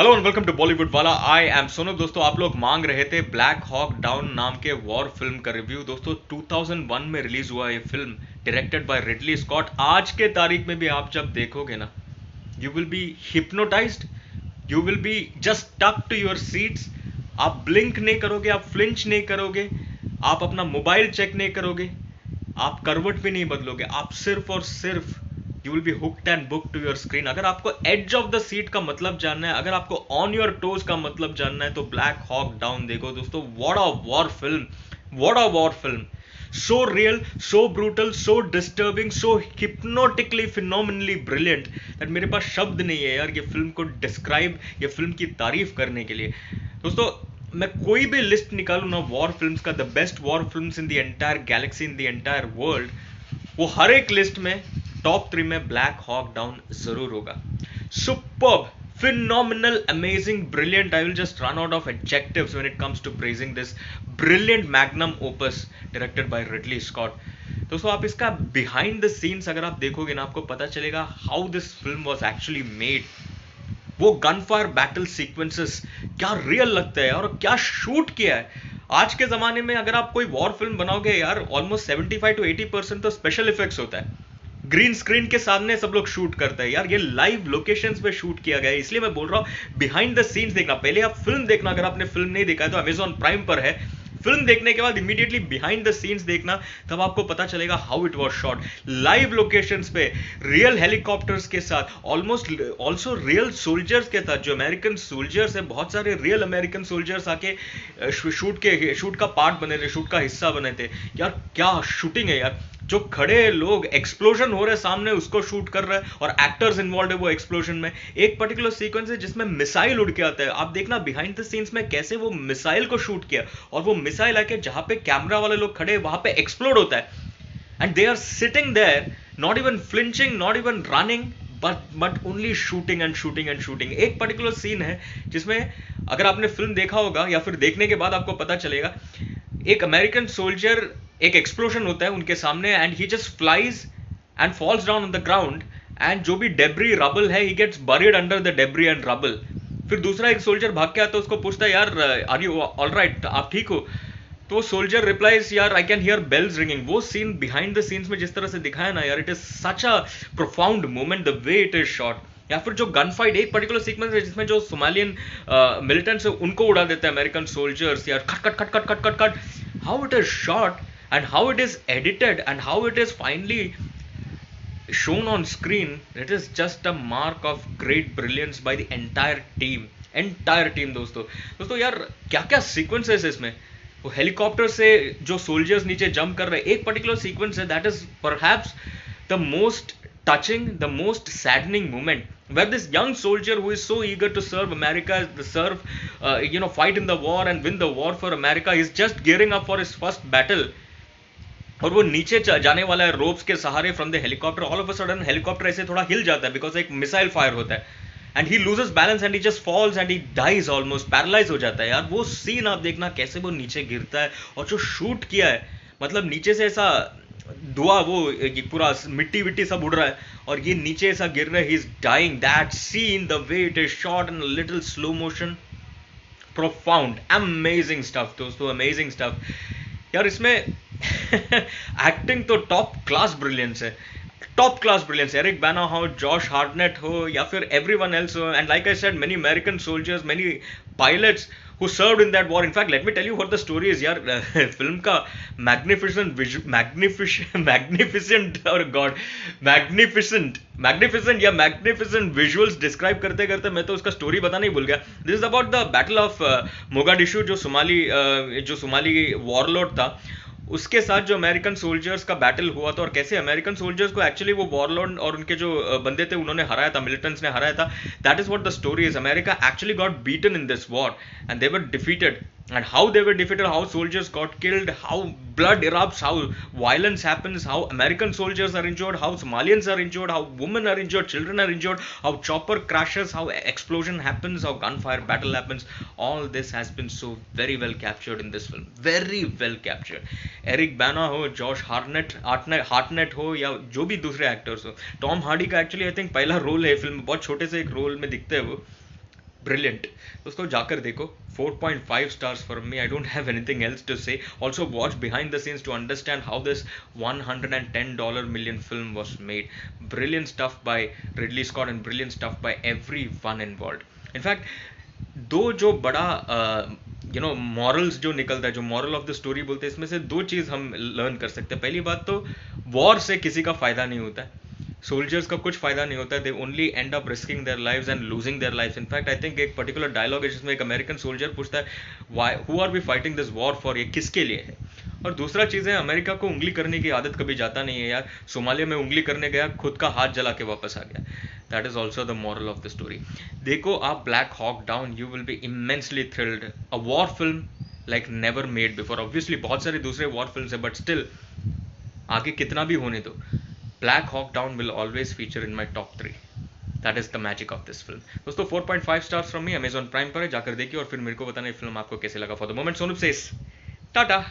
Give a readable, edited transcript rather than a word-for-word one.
Hello and welcome to Bollywood वाला। I am Sonu. दोस्तों, आप लोग मांग रहे थे ब्लैक हॉक डाउन नाम के वॉर फिल्म का रिव्यू। दोस्तों, 2001 में रिलीज हुआ ये film, directed by Ridley Scott. आज के तारीख में भी आप जब देखोगे ना, you will be hypnotized, you will be just tuck to your seats. आप ब्लिंक नहीं करोगे, आप फ्लिंच नहीं करोगे, आप अपना मोबाइल चेक नहीं करोगे, आप करवट भी नहीं बदलोगे। आप सिर्फ और सिर्फ you will be hooked and book to your screen. अगर आपको एज ऑफ द सीट का मतलब जानना है, अगर आपको ऑन योर टोज का मतलब जानना है, तो ब्लैक हॉक डाउन देखो दोस्तों। What a war film, what a war film. So real, so brutal, so disturbing, so hypnotically, phenomenally brilliant that मेरे पास शब्द नहीं है यार ये फिल्म को डिस्क्राइब, ये फिल्म की तारीफ करने के लिए। दोस्तों, मैं कोई भी लिस्ट निकालूं ना वॉर फिल्म्स का, the best war films in the entire Galaxy, in the entire world, वो हर एक लिस्ट में टॉप 3 में ब्लैक हॉक डाउन जरूर होगा। Superb, phenomenal, amazing, brilliant. I will just run out of adjectives when it comes to praising this brilliant magnum opus directed by Ridley Scott. दोस्तों, आप इसका behind the scenes अगर आप देखोगे ना, आपको पता चलेगा how this film was actually made. वो गन फायर बैटल सीक्वेंसेस क्या रियल लगता है और क्या शूट किया है। आज के जमाने में अगर आप कोई वॉर फिल्म बनाओगे यार, ऑलमोस्ट 75 to 80% तो स्पेशल इफेक्ट्स होता है। ग्रीन स्क्रीन के सामने सब लोग शूट करते हैं यार, ये लाइव लोकेशंस पे शूट किया गया है। इसलिए मैं बोल रहा हूँ बिहाइंड द सीन्स देखना। पहले आप फिल्म देखना, अगर आपने फिल्म नहीं देखा है तो अमेजॉन प्राइम पर है। फिल्म देखने के बाद इमीडिएटली बिहाइंड द सीन्स देखना, तब आपको पता चलेगा how it was shot. Live locations पे, रियल हेलीकॉप्टर्स के साथ, ऑलमोस्ट ऑल्सो रियल सोल्जर्स के साथ। जो अमेरिकन सोल्जर्स है, बहुत सारे रियल अमेरिकन सोल्जर्स आके शूट का पार्ट बने थे, शूट का हिस्सा बने थे यार। क्या शूटिंग है यार। जो खड़े लोग, एक्सप्लोजन हो रहे सामने, उसको शूट कर रहे हैं और एक्टर्स इन्वॉल्व है वो एक्सप्लोजन में। एक पर्टिकुलर सीक्वेंस है जिसमें मिसाइल उड़ के आता है। आप देखना बिहाइंड द सीन्स में कैसे वो मिसाइल को शूट किया, और वो मिसाइल आके जहां पे कैमरा वाले लोग खड़े वहां पे एक्सप्लोड होता है। And they are sitting there, not even flinching, not even running, but only shooting and shooting and shooting. एक पर्टिकुलर सीन है जिसमें, अगर आपने फिल्म देखा होगा या फिर देखने के बाद आपको पता चलेगा, एक अमेरिकन सोल्जर, एक एक्सप्लोजन होता है उनके सामने and he just flies and falls down on the ground, and जो भी डेब्री रबल है, he gets buried under the debris and rubble. फिर दूसरा एक सोल्जर भाग के आता है, उसको पूछता है यार आर यू ऑल राइट, आप ठीक हो? तो सोल्जर रिप्लाइज यार I can hear bells ringing. वो सीन बिहाइंड द सीन्स में जिस तरह से दिखाया ना यार, it is such a profound moment the way it is shot. या फिर जो गन फाइट, एक पर्टिकुलर सीक्वेंस है जिसमें जो सोमालियन मिलिटेंट्स है उनको उड़ा देते हैं अमेरिकन सोल्जर्स यार, cut cut cut cut cut cut cut. How it is shot and how it is edited and how it is finally shown on screen, it is just a mark of great brilliance by the entire team दोस्तों यार, क्या क्या sequences है इसमें। वो helicopter से जो soldiers नीचे जंप कर रहे हैं, एक पर्टिकुलर सीक्वेंस है that is perhaps the most touching, the most saddening moment, where this young soldier who is so eager to serve America, fight in the war and win the war for America, is just gearing up for his first battle, और वो नीचे जाने वाला है ropes के सहारे from the helicopter. All of a sudden helicopter ऐसे थोड़ा हिल जाता है बिकॉज एक मिसाइल फायर होता है, and he loses balance and he just falls and he dies, almost paralyse हो जाता है यार। वो सीन आप देखना कैसे वो नीचे गिरता है, और जो शूट किया है, मतलब नीचे से ऐसा धुआं, वो पूरा मिट्टी विट्टी सब उड़ रहा है और ये नीचे ऐसा गिर रहा है, he is dying. That scene, the way it is shot in little slow motion, profound, amazing stuff दोस्तों, अमेजिंग स्टफ यार। इसमें एक्टिंग तो टॉप क्लास ब्रिलियंस है, top class brilliance. Eric Bana हो, जॉश हार्टनेट हो, या फिर एवरीवन एल्स हो, and like I said, many American soldiers, many pilots who served in that war. In fact, let me tell you what the story is यार। Film का magnificent visuals describe करते करते मैं तो उसका स्टोरी बताना ही भूल गया। This is about the battle of Mogadishu, जो सोमाली वॉरलॉर्ड था, उसके साथ जो अमेरिकन सोल्जर्स का बैटल हुआ था, और कैसे अमेरिकन सोल्जर्स को एक्चुअली वो वॉरलॉर्ड और उनके जो बंदे थे उन्होंने हराया था, मिलिटेंट्स ने हराया था। That is what the story is. America actually got beaten in this war and they were defeated, and how they were defeated, how soldiers got killed, how blood erupts, how violence happens, how American soldiers are injured, how Somalians are injured, how women are injured, children are injured, how chopper crashes, how explosion happens, how gunfire battle happens. All this has been so very well captured in this film, very well captured. Eric Bana हो, Josh Hartnett हो, या जो भी दूसरे actors हो, Tom Hardy का actually I think पहला role है फिल्म में, बहुत छोटे से एक रोल में दिखते हैं वो। Brilliant. दोस्तों जाकर देखो. 4.5 stars from me. I don't have anything else to say. Also watch behind the scenes to understand how this $110 million film was made. Brilliant stuff by Ridley Scott and brilliant stuff by everyone involved. In fact, दो जो बड़ा morals जो निकलता है, जो moral of the story बोलते हैं, इसमें से दो चीज़ हम लर्न कर सकते हैं. पहली बात तो वॉर से किसी का फायदा नहीं होता है. सोल्जर्स का कुछ फायदा नहीं होता है. They only end up risking their lives and losing their lives. In fact I think एक पर्टिकुलर डायलॉग है जिसमें एक अमेरिकन सोल्जर पूछता है, why who are we fighting this war for, ये किसके लिए है. और दूसरा चीज़ है, अमेरिका को उंगली करने की आदत कभी जाता नहीं है यार. सोमालिया में उंगली करने गया, खुद का हाथ जला के वापस आ गया. That is also the moral of the story. देखो आप Black Hawk down, you will B immensely thrilled. A war film like never made before. Obviously बहुत सारे दूसरे वॉर फिल्म है, बट स्टिल आगे कितना भी होने दो, Black Hawk down will always feature in my top 3. That is the magic of this film. दोस्तों 4.5 stars from me. Amazon prime पर है, जाकर देखिए और फिर मेरे को बताना ये फिल्म आपको कैसे लगा. For the moment Sonu says Tata.